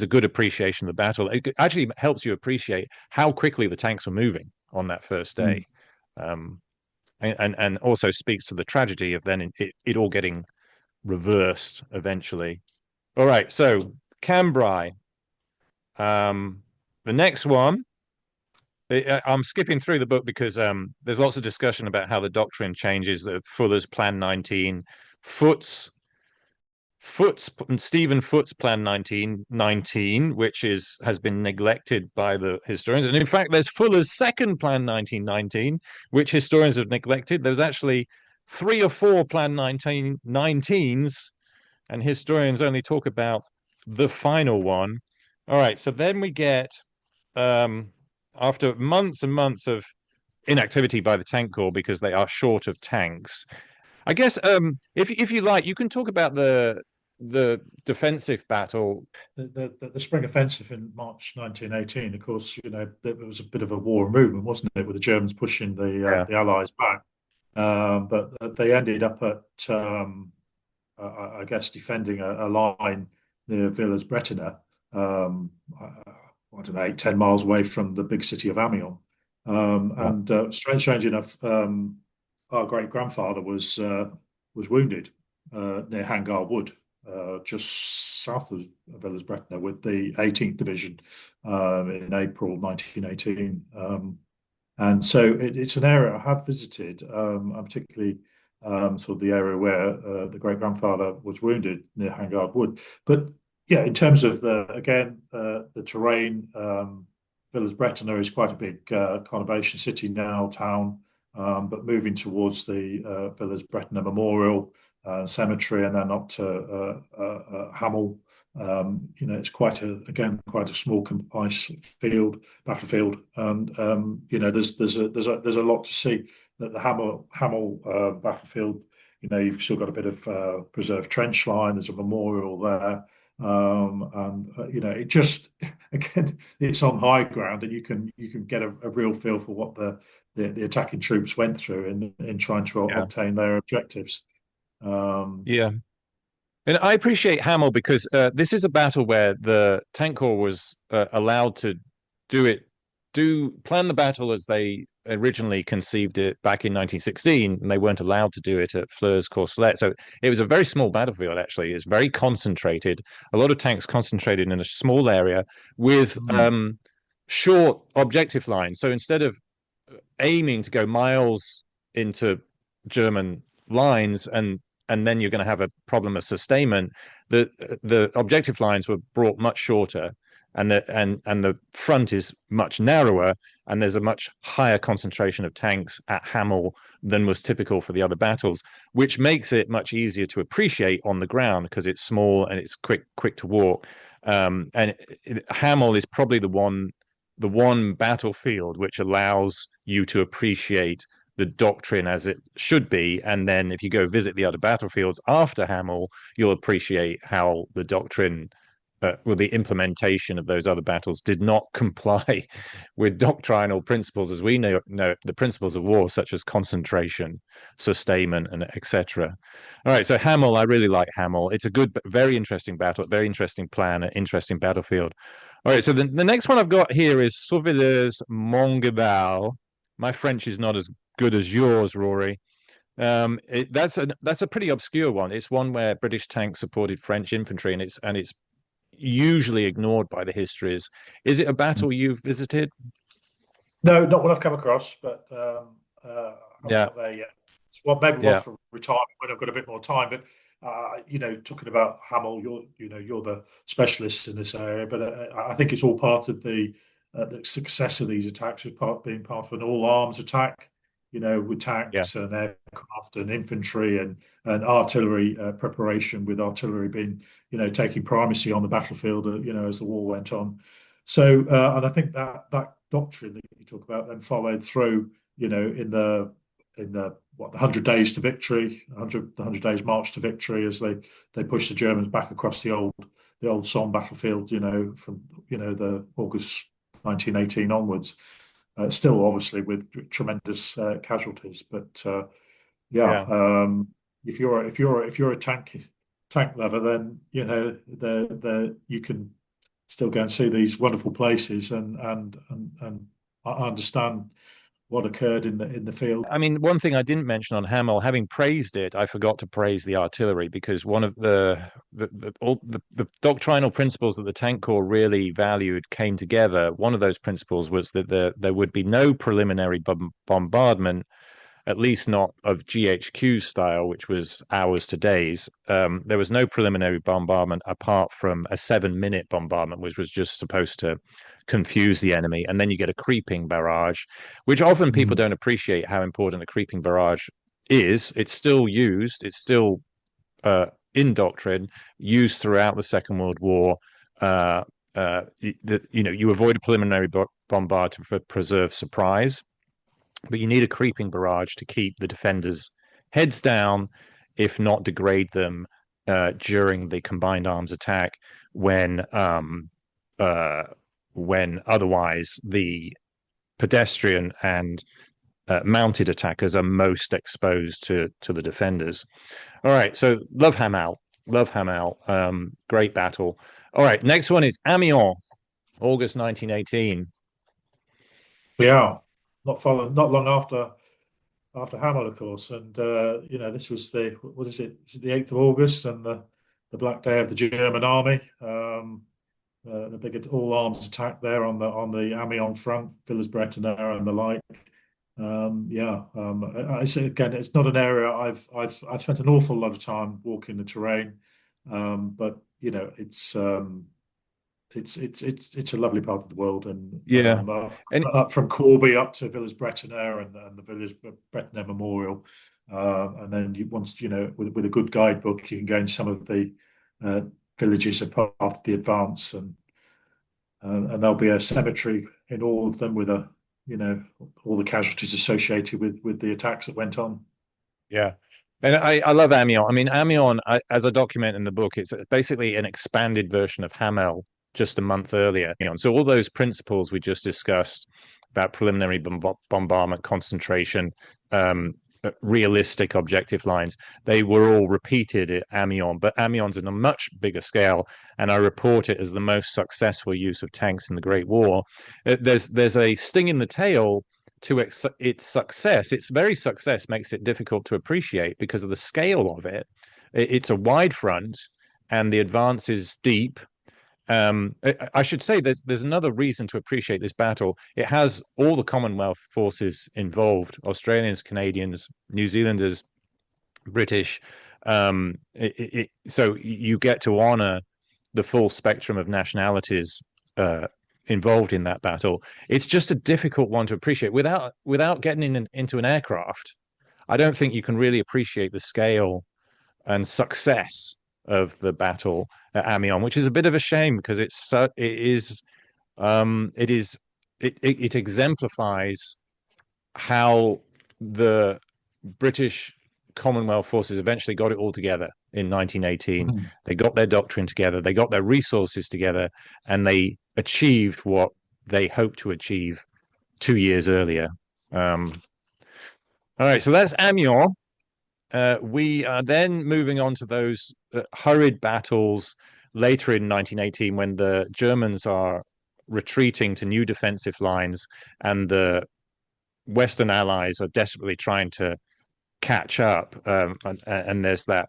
good appreciation of the battle. It actually helps you appreciate how quickly the tanks were moving on that first day, um, and also speaks to the tragedy of then it all getting reversed eventually. All right, so Cambrai. The next one, I'm skipping through the book because there's lots of discussion about how the doctrine changes. Fuller's Plan 19, Foote's Foote's and Stephen Foote's Plan 1919, which has been neglected by the historians. And in fact, there's Fuller's second Plan 1919, which historians have neglected. There's actually three or four Plan 1919s, and historians only talk about the final one. All right, so then we get um, after months and months of inactivity by the tank corps because they are short of tanks. I guess if you like, you can talk about the defensive battle.
the spring offensive in March 1918, of course, there was a bit of a war movement, wasn't it, with the Germans pushing
Yeah,
the Allies back. But they ended up at, I guess, defending a line near Villers-Bretonneux, I don't know, 8, 10 miles away from the big city of Amiens.
yeah,
And strange enough, our great grandfather was wounded near Hangar Wood, just south of Villers-Bretonneux, with the 18th Division in April 1918. And so it's an area I have visited, and particularly sort of the area where the great grandfather was wounded near Hangar Wood. But yeah, in terms of the terrain, Villers-Bretonneux is quite a big conurbation city now, town, but moving towards the Villers-Bretonneux Memorial Cemetery and then up to Hamel. It's quite a small ice battlefield, and there's a lot to see. That the Hamel battlefield, you've still got a bit of preserved trench line. There's a memorial there. And it just again, it's on high ground, and you can get a real feel for what the attacking troops went through in trying to
Yeah.
obtain their objectives.
Yeah. And I appreciate Hamel because this is a battle where the Tank Corps was allowed to plan the battle as they originally conceived it back in 1916, and they weren't allowed to do it at Flers, Courcelette. So it was a very small battlefield, actually. It's very concentrated, a lot of tanks concentrated in a small area with short objective lines. So instead of aiming to go miles into German lines and then you're going to have a problem of sustainment. The objective lines were brought much shorter, and the front is much narrower, and there's a much higher concentration of tanks at Hamel than was typical for the other battles, which makes it much easier to appreciate on the ground because it's small and it's quick to walk. And Hamel is probably the one battlefield which allows you to appreciate the doctrine as it should be. And then if you go visit the other battlefields after Hamel, you'll appreciate how the doctrine, the implementation of those other battles did not comply with doctrinal principles as we know the principles of war, such as concentration, sustainment, and etc. All right, so Hamel, I really like Hamel. It's a good, very interesting battle, very interesting plan, an interesting battlefield. All right, so the next one I've got here is Sauvillers Mongeval. My French is not as good as yours, Rory. That's a pretty obscure one. It's one where British tanks supported French infantry, and it's usually ignored by the histories. Is it a battle you've visited?
No, not what I've come across, but I'm
Yeah,
not there yet. Well, maybe one
yeah,
for retirement when I've got a bit more time. But talking about Hamel, you're the specialist in this area, but I think it's all part of the success of these attacks is being part of an all arms attack. With
yeah,
tanks and aircraft and infantry and artillery preparation, with artillery being taking primacy on the battlefield, as the war went on. So, and I think that doctrine that you talk about then followed through, in the 100 days to victory, 100 days march to victory, as they pushed the Germans back across the old Somme battlefield, from the August 1918 onwards. Still, obviously, with tremendous casualties, but yeah,
yeah.
if you're a tank lover, then you can still go and see these wonderful places and I understand what occurred in the field.
I mean, one thing I didn't mention on Hamel, having praised it, I forgot to praise the artillery because one of the doctrinal principles that the Tank Corps really valued came together. One of those principles was that there would be no preliminary bombardment, at least not of GHQ style, which was hours to days. There was no preliminary bombardment apart from a 7-minute bombardment, which was just supposed to confuse the enemy. And then you get a creeping barrage, which often people
Mm.
don't appreciate how important a creeping barrage is. It's still used, it's still in doctrine, used throughout the Second World War. You avoid a preliminary bombard to preserve surprise, but you need a creeping barrage to keep the defenders' heads down, if not degrade them during the combined arms attack uh, when otherwise the pedestrian and mounted attackers are most exposed to the defenders. All right, so love Hamel, great battle. All right, next one is Amiens, August 1918.
Yeah, not long after after Hamel, of course. And this was the what is it the 8th of August and the Black Day of the German Army. The big all arms attack there on the Amiens front, Villers-Bretonneux and the like. I say again, it's not an area I've spent an awful lot of time walking the terrain, but it's a lovely part of the world, and
Yeah. And
up from Corby up to Villers-Bretonneux and the Villers-Bretonneux Memorial, and then once with a good guidebook, you can go into some of the uh, villages as part of the advance, and there'll be a cemetery in all of them with all the casualties associated with the attacks that went on.
yeah. And I love Amiens. I mean, Amiens, as I document in the book, it's basically an expanded version of Hamel just a month earlier. So all those principles we just discussed about preliminary bombardment, concentration, realistic objective lines, they were all repeated at Amiens, but Amiens in a much bigger scale. And I report it as the most successful use of tanks in the Great War. There's a sting in the tail to its success. Its very success makes it difficult to appreciate because of the scale of it. It's a wide front, and the advance is deep. I should say there's another reason to appreciate this battle. It has all the Commonwealth forces involved: Australians, Canadians, New Zealanders, British. So you get to honor the full spectrum of nationalities involved in that battle. It's just a difficult one to appreciate without getting into an aircraft. I don't think you can really appreciate the scale and success of the battle at Amiens, which is a bit of a shame because it exemplifies how the British Commonwealth forces eventually got it all together in 1918.
Mhm.
They got their doctrine together, they got their resources together, and they achieved what they hoped to achieve 2 years earlier. All right, so that's Amiens. We are then moving on to those hurried battles later in 1918 when the Germans are retreating to new defensive lines and the Western allies are desperately trying to catch up. And there's that.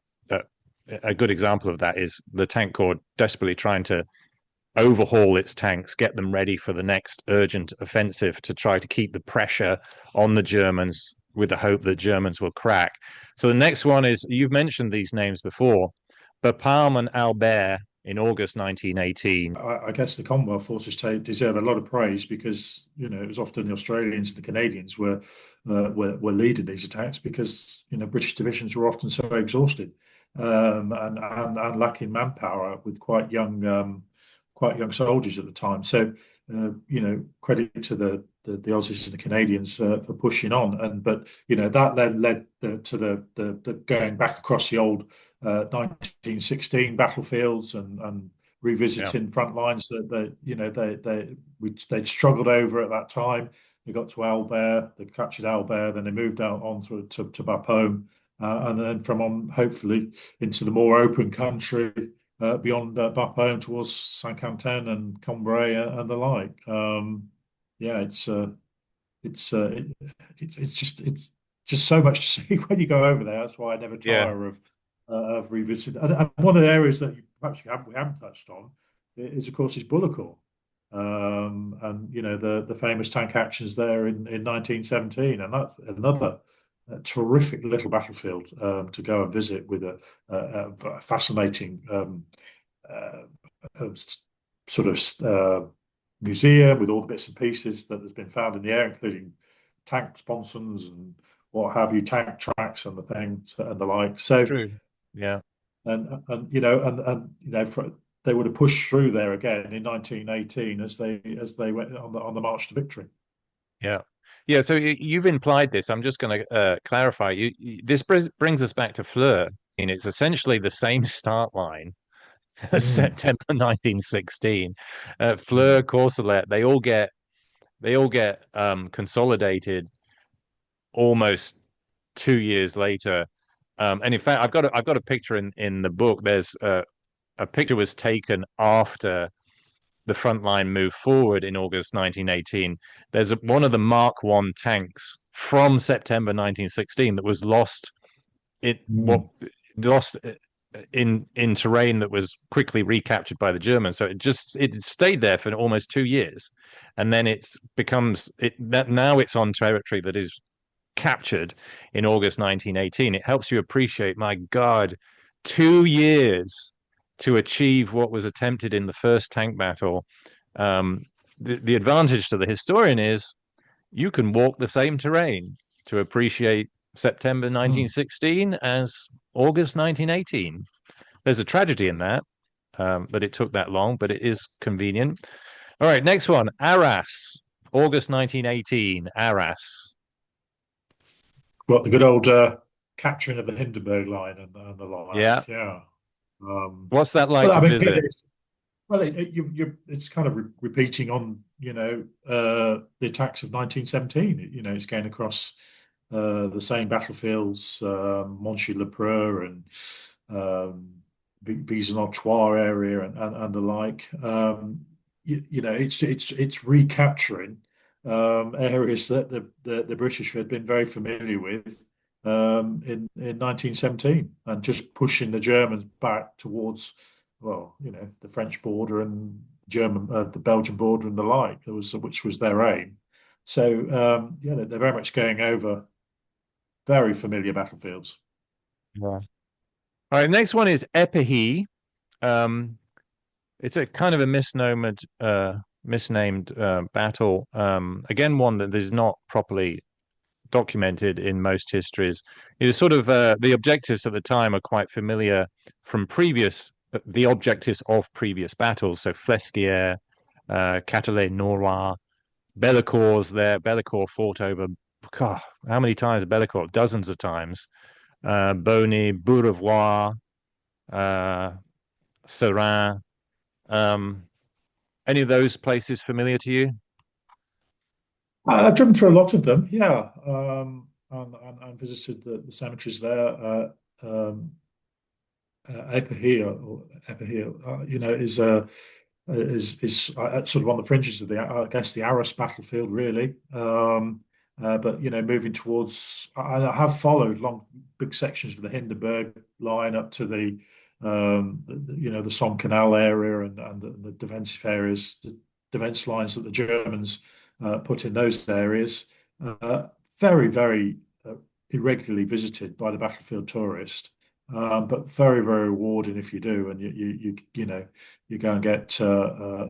A good example of that is the Tank Corps desperately trying to overhaul its tanks, get them ready for the next urgent offensive to try to keep the pressure on the Germans with the hope that Germans will crack. So the next one is, you've mentioned these names before, Bapaume and Albert in August 1918.
I guess the Commonwealth forces deserve a lot of praise because it was often the Australians and the Canadians were leading these attacks because British divisions were often so exhausted and lacking manpower with quite young soldiers at the time. So credit to the Aussies and the Canadians for pushing on, but that led to the going back across the old 1916 battlefields and
Yeah,
revisiting front lines they'd struggled over at that time. They got to Albert, they captured Albert, then they moved out on to Bapaume, and then from on hopefully into the more open country beyond Bapaume towards Saint-Quentin and Cambrai and the like. Yeah, it's uh, it, it's just so much to see when you go over there. That's why I never
yeah,
tire of revisiting. And one of the areas that we haven't touched on is of course is Bullecourt. And the famous tank actions there in 1917, and that's another terrific little battlefield to go and visit with a fascinating sort of museum with all the bits and pieces that has been found in the air, including tank sponsons and what have you, tank tracks and the things and the like. So,
true. Yeah,
they would have pushed through there again in 1918 as they went on the march to victory.
yeah. Yeah, so you've implied this. I'm just going to clarify. This brings us back to Flers. And it's essentially the same start line as
Mm,
September 1916. Fleur,
mm,
Courcelette, they all get consolidated almost 2 years later. And in fact, I've got a picture in the book. There's a picture was taken after the front line moved forward in August 1918, there's one of the Mark I tanks from September 1916 that was lost. It what
Mm.
lost in terrain that was quickly recaptured by the Germans. So it stayed there for almost 2 years, and then it becomes it that now it's on territory that is captured in August 1918. It helps you appreciate, my God, 2 years to achieve what was attempted in the first tank battle. Um, the advantage to the historian is you can walk the same terrain to appreciate September
Mm.
1916 as August 1918. There's a tragedy in that it took that long, but it is convenient. All right, next one, Arras, August 1918, Arras.
What, the good old capturing of the Hindenburg line and the
Yeah.
like, yeah.
What's that like
Well,
to
I mean,
visit?
well, it's kind of repeating on, the attacks of 1917. It's going across the same battlefields, Monchy-le-Preux and Vis-en-Artois area and the like. It's recapturing areas that the British had been very familiar with in 1917, and just pushing the Germans back towards, well, the French border and the Belgian border and the like. Which was their aim. So they're very much going over very familiar battlefields.
Yeah. All right, next one is Epehy. Um, it's a kind of a misnamed battle. Again, one that is not properly documented in most histories. It is sort of the objectives at the time are quite familiar from the objectives of previous battles. So Flesquières, Catelet-Noroy, Bellecour's there. Bellecour fought over, God, how many times Bellecour? Dozens of times. Bonny, Bourrevoir, uh, Serein. Um, any of those places familiar to you?
I've driven through a lot of them, yeah, and visited the cemeteries there. Epehy, is sort of on the fringes of I guess, the Arras battlefield, really. But moving towards, I have followed long, big sections of the Hindenburg line up to the Somme Canal area and the defensive areas, the defense lines that the Germans put in those areas. Uh, Very, very irregularly visited by the battlefield tourist. But very, very rewarding if you do, and you go and get a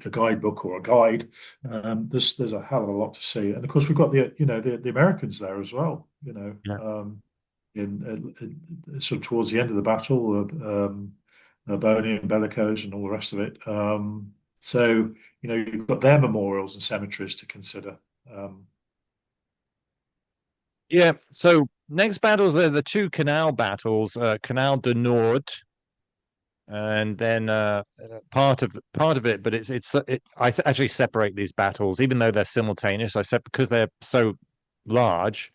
guidebook or a guide. There's a hell of a lot to see, and of course we've got the Americans there as well.
Yeah.
Sort of towards the end of the battle, Boney and Bellicose and all the rest of it. So you've got their memorials and cemeteries to consider.
Yeah. So next battles, they're the two canal battles, Canal du Nord, and then part of it, but I actually separate these battles, even though they're simultaneous. Because they're so large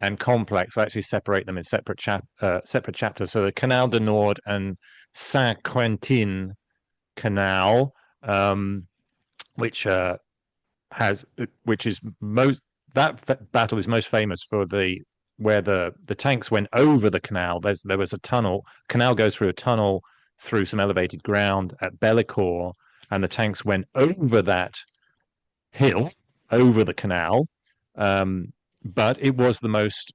and complex. I actually separate them in separate chapters. So the Canal du Nord and Saint-Quentin Canal, which has which is most that battle is most famous for where the tanks went over the canal. There was a tunnel. Canal goes through a tunnel through some elevated ground at Bellecour, and the tanks went over that hill, over the canal. But it was the most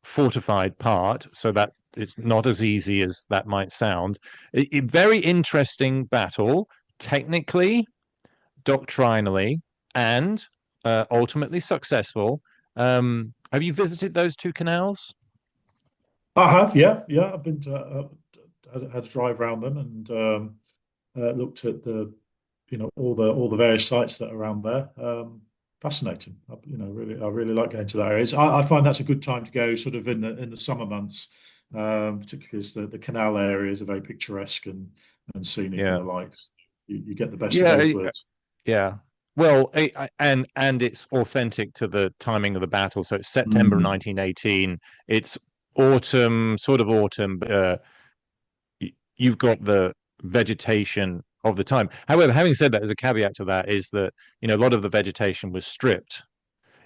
fortified part, so that it's not as easy as that might sound. Very interesting battle, technically, doctrinally, and ultimately successful. Have you visited those two canals?
I have, yeah, yeah. I've been to had a drive around them and looked at all the various sites that are around there. Fascinating. I really like going to that area. I find that's a good time to go, sort of in the summer months, particularly as the canal areas are very picturesque and scenic and
Yeah,
the like. You get the best of
yeah,
both worlds.
yeah. Well, and it's authentic to the timing of the battle. So it's September
Mm.
1918. It's autumn, sort of autumn. You've got the vegetation of the time. However, having said that, as a caveat to that is that, a lot of the vegetation was stripped,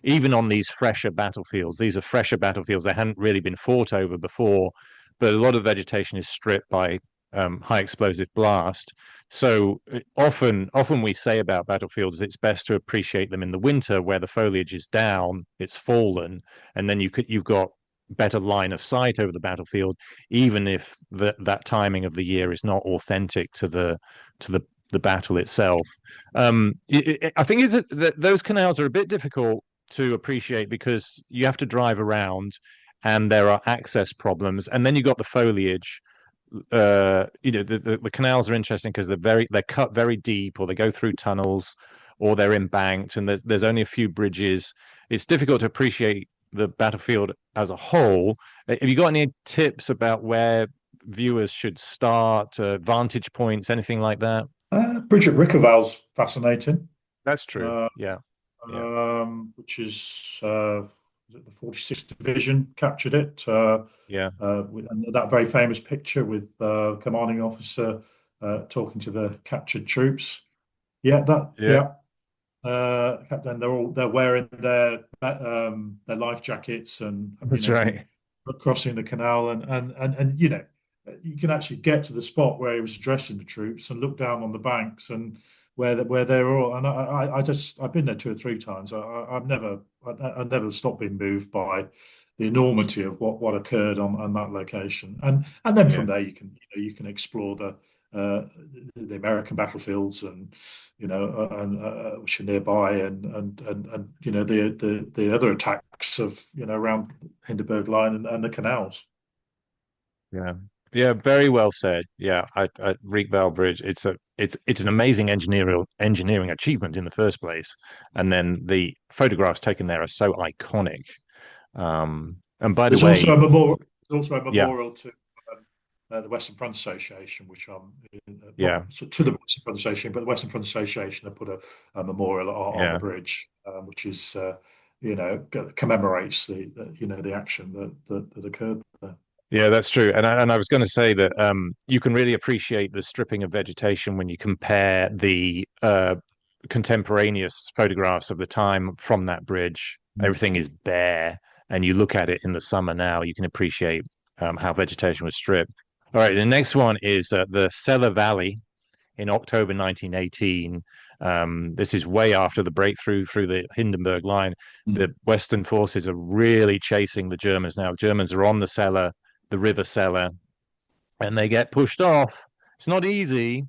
even on these fresher battlefields. These are fresher battlefields. They hadn't really been fought over before, but a lot of vegetation is stripped by high explosive blast. So often we say about battlefields, it's best to appreciate them in the winter where the foliage is down, it's fallen, and then you've got better line of sight over the battlefield, even if that timing of the year is not authentic to the battle itself. I think is that those canals are a bit difficult to appreciate because you have to drive around and there are access problems, and then you got the foliage. The canals are interesting because they're cut very deep, or they go through tunnels, or they're embanked, and there's only a few bridges. It's difficult to appreciate the battlefield as a whole. Have you got any tips about where viewers should start, vantage points, anything like that?
Bridget Rickervale's fascinating.
That's true.
Uh,
Yeah, yeah,
which is it the 46th Division captured it,
yeah,
and that very famous picture with commanding officer talking to the captured troops. Yeah,
yeah.
Captain, they're wearing their life jackets and
That's right.
crossing the canal, and you can actually get to the spot where he was addressing the troops and look down on the banks and where they're all. And I've been there 2 or 3 times. I never stopped being moved by the enormity of what occurred on that location. And then
Yeah.
from there you can explore the American battlefields and which are nearby, and the other attacks of around Hindenburg Line and the canals.
Yeah. Yeah, very well said. Yeah, I Rietval Bridge. It's an amazing engineering achievement in the first place, and then the photographs taken there are so iconic. And by the
There's
way,
also a memorial. There's also a
yeah,
memorial to the Western Front Association, which
yeah,
not to the Western Front Association, but the Western Front Association have put a memorial on the
yeah.
bridge, which is commemorates the action that occurred there.
Yeah, that's true. And I was going to say that you can really appreciate the stripping of vegetation when you compare the contemporaneous photographs of the time from that bridge. Everything is bare, and you look at it in the summer now, you can appreciate how vegetation was stripped. All right, the next one is the Selle Valley in October 1918. This is way after the breakthrough through the Hindenburg Line. The Western forces are really chasing the Germans now. The Germans are on the River Selle, and they get pushed off. It's not easy.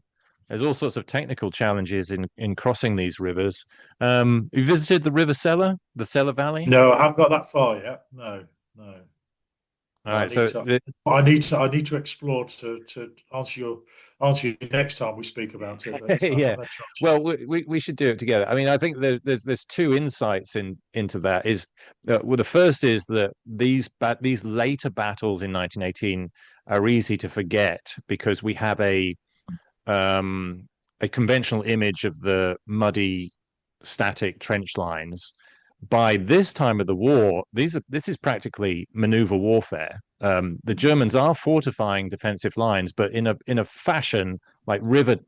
There's all sorts of technical challenges in crossing these rivers. You visited the River Selle, the Selle Valley?
No, I haven't got that far yet. No, no.
All
But
right, so
I need to explore to answer you next time we speak about it. But I
yeah,
haven't had a chance yet.
well, we should do it together. I mean, I think there's two insights into that. Is well, the first is that these later battles in 1918 are easy to forget because we have a conventional image of the muddy, static trench lines. By this time of the war, this is practically maneuver warfare. The Germans are fortifying defensive lines, but in a fashion like river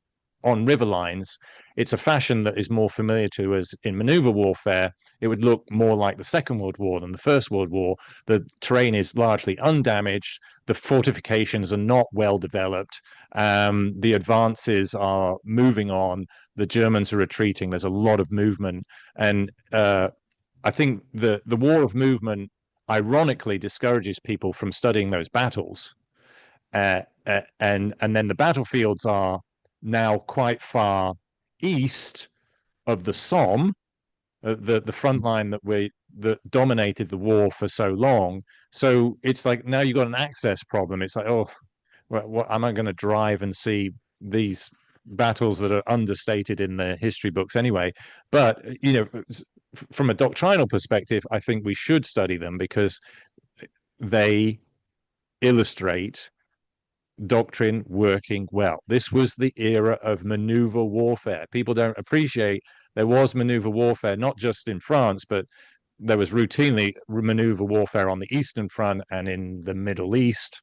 lines. It's a fashion that is more familiar to us in maneuver warfare. It would look more like the Second World War than the First World War. The terrain is largely undamaged. The fortifications are not well developed. The advances are moving on. The Germans are retreating. There's a lot of movement, and I think the war of movement ironically discourages people from studying those battles. And then the battlefields are now quite far east of the Somme, the front line that dominated the war for so long. So it's like now you've got an access problem. It's like, oh, what am I going to drive and see these battles that are understated in the history books anyway? But from a doctrinal perspective, I think we should study them because they illustrate doctrine working well. This was the era of maneuver warfare. People don't appreciate there was maneuver warfare, not just in France, but there was routinely maneuver warfare on the Eastern Front and in the Middle East.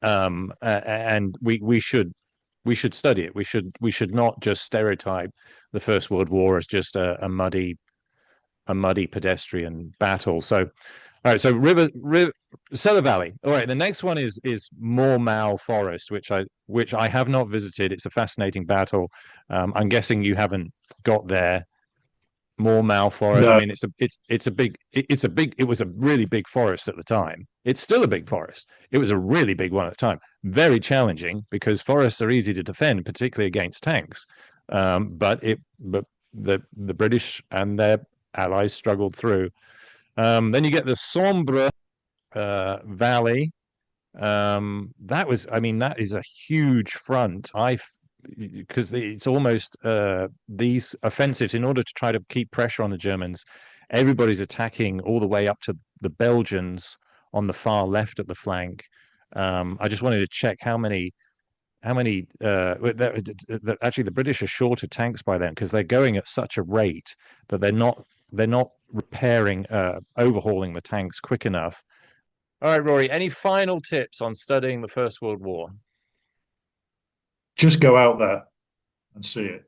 And we should we should study it. We should not just stereotype the First World War as just a muddy pedestrian battle. So, all right. So River Selle Valley. All right. The next one is Mormal Forest, which I have not visited. It's a fascinating battle. I'm guessing you haven't got there. Mormal Forest. I
No,
mean, it was a really big forest at the time. It's still a big forest. It was a really big one at the time. Very challenging because forests are easy to defend, particularly against tanks. But the British and their allies struggled through. Then you get the Sambre Valley. That is a huge front. I Because it's almost these offensives in order to try to keep pressure on the Germans. Everybody's attacking all the way up to the Belgians on the far left at the flank. I just wanted to check how many actually the British are short of tanks by then because they're going at such a rate that they're not repairing overhauling the tanks quick enough. All right, Rory, any final tips on studying the First World War?
just go out there and see it.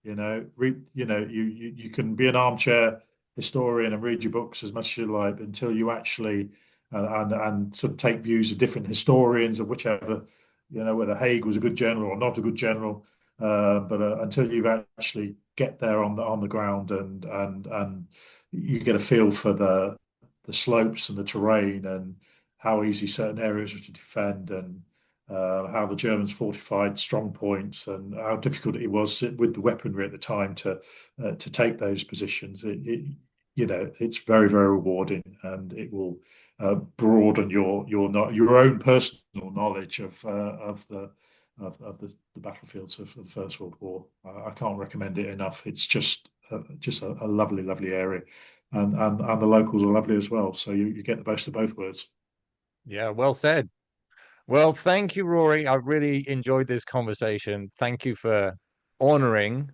You can be an armchair historian and read your books as much as you like until you actually and sort of take views of different historians of whichever, whether Haig was a good general or not a good general. But until you actually get there on the ground and you get a feel for the slopes and the terrain and how easy certain areas are to defend and how the Germans fortified strong points and how difficult it was with the weaponry at the time to take those positions. It's very, very rewarding, and it will broaden your own personal knowledge of the battlefields of the First World War. I can't recommend it enough. It's just a lovely, lovely area, and the locals are lovely as well. So you get the best of both worlds.
Yeah, well said. Well, thank you, Rory. I really enjoyed this conversation. Thank you for honoring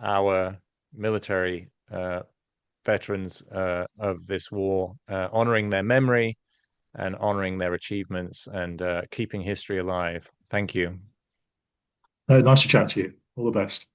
our military veterans of this war, honoring their memory and honoring their achievements and keeping history alive. Thank you.
Nice to chat to you. All the best.